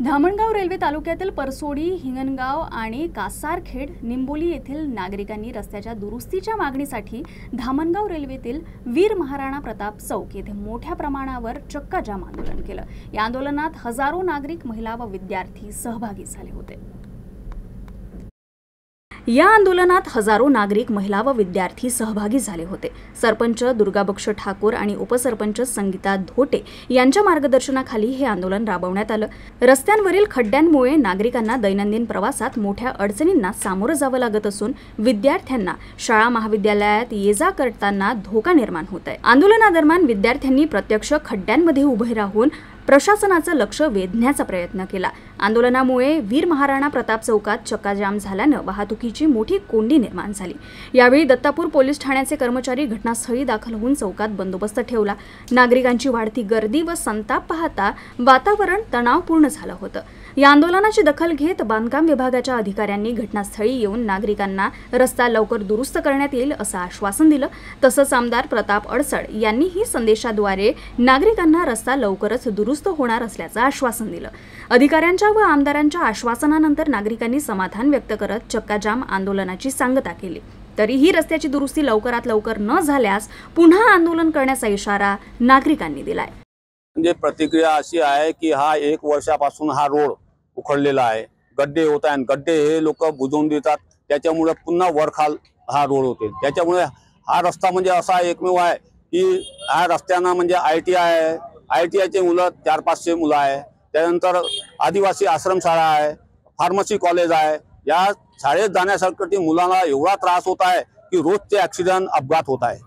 Dhamangaon railway तालुक्यातील परसोडी, हिंगणगाव आणि कासारखेड, निंबोली येथील नागरिकांनी रस्त्याच्या दुरुस्तीच्या मागणीसाठी धामणगाव रेल्वेतील वीर महाराणा प्रताप चौक येथे मोठ्या प्रमाणावर चक्काजाम आंदोलन केलं। या आंदोलनात हजारो नागरिक, महिला व विद्यार्थी सहभागी झाले होते। सरपंच दुर्गाबक्ष ठाकूर आणि उपसरपंच संगीता धोटे यांच्या मार्गदर्शनाखाली हे आंदोलन राबवण्यात आलं। रस्त्यांवरील खड्ड्यांमुळे नागरिकांना दैनंदिन प्रवासात मोठ्या अडचणींना सामोरं जावं लागत असून विद्यार्थ्यांना शाळा महाविद्यालयात ये-जा करताना धोका निर्माण होत आहे। आंदोलनादरम्यान विद्यार्थ्यांनी प्रत्यक्ष खड्ड्यांमध्ये उभे राहून प्रशासनाचं लक्ष वेधण्याचा प्रयत्न केला। आंदोलनामुळे वीर महाराणा प्रताप चौकात चक्काजाम झाल्यानं वाहतुकीची मोठी कोंडी निर्माण झाली। यावेळी दत्तापूर पोलीस ठाण्याचे कर्मचारी घटनास्थळी दाखल होऊन चौकात बंदोबस्त ठेवला। नागरिकांची वाढती गर्दी व संताप पाहता वातावरण तणावपूर्ण झालं होतं। या आंदोलनाची दखल घेत बांधकाम विभागाच्या अधिकाऱ्यांनी घटनास्थळी येऊन नागरिकांना रस्ता लवकर दुरुस्त करण्यात येईल असं आश्वासन दिलं। तसंच आमदार प्रताप अडसड यांनीही संदेशाद्वारे नागरिकांना रस्ता लवकरच दुरुस्त होणार असल्याचं आश्वासन दिलं। अधिकाऱ्यांच्या व आमदारांच्या आश्वासनानंतर नागरिकांनी समाधान व्यक्त करत चक्काजाम आंदोलनाची सांगता केली। तरीही रस्त्याची दुरुस्ती लवकरात लवकर न झाल्यास पुन्हा आंदोलन करण्याचा इशारा नागरिकांनी दिलाय। म्हणजे प्रतिक्रिया अशी आहे की हा 1 वर्षापासून हा रोड उखडलेला आहे, गड्डे होत आहेत, गड्डे हे लोक बुजवून देतात, त्याच्यामुळे पुन्हा वरखाल हा रोड होते। त्याच्यामुळे हा रस्ता म्हणजे असा एकमेव आहे की हा रस्त्यानं म्हणजे ITIचे मुलं 400-500 मुलं आहे, त्यानंतर आदिवासी आश्रमशाळा आहे, फार्मसी कॉलेज आहे। या शाळेत जाण्यासाठी मुलांना एवढा त्रास होत आहे की रोजचे ॲक्सिडेंट अपघात होत आहे।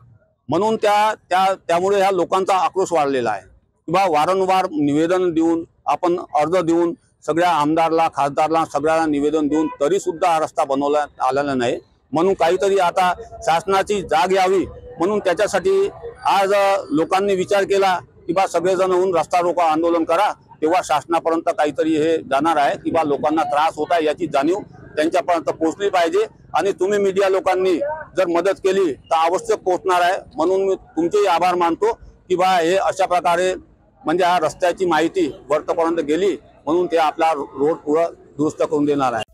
म्हणून त्यामुळे ह्या लोकांचा आक्रोश वाढलेला आहे। किंवा वारंवार निवेदन देऊन, आपण अर्ज देऊन, सगळ्या आमदारला, खासदारला सगळ्यांना निवेदन देऊन तरी सुद्धा हा रस्ता बनवण्यात आलेला नाही। म्हणून काहीतरी आता शासनाची जाग यावी म्हणून त्याच्यासाठी आज लोकांनी विचार केला की बा सगळेजण होऊन रस्ता रोको आंदोलन करा, तेव्हा शासनापर्यंत काहीतरी हे जाणार आहे की बा लोकांना त्रास होत आहे याची जाणीव त्यांच्यापर्यंत पोहोचली पाहिजे। आणि तुम्ही मीडिया लोकांनी जर मदत केली तर आवश्यक पोहोचणार आहे। म्हणून मी तुमचेही आभार मानतो की बा हे अशा प्रकारे म्हणजे हा रस्त्याची माहिती वरपर्यंत गेली, म्हणून ते आपला रोड पुढे दुरुस्त करून देणार आहे।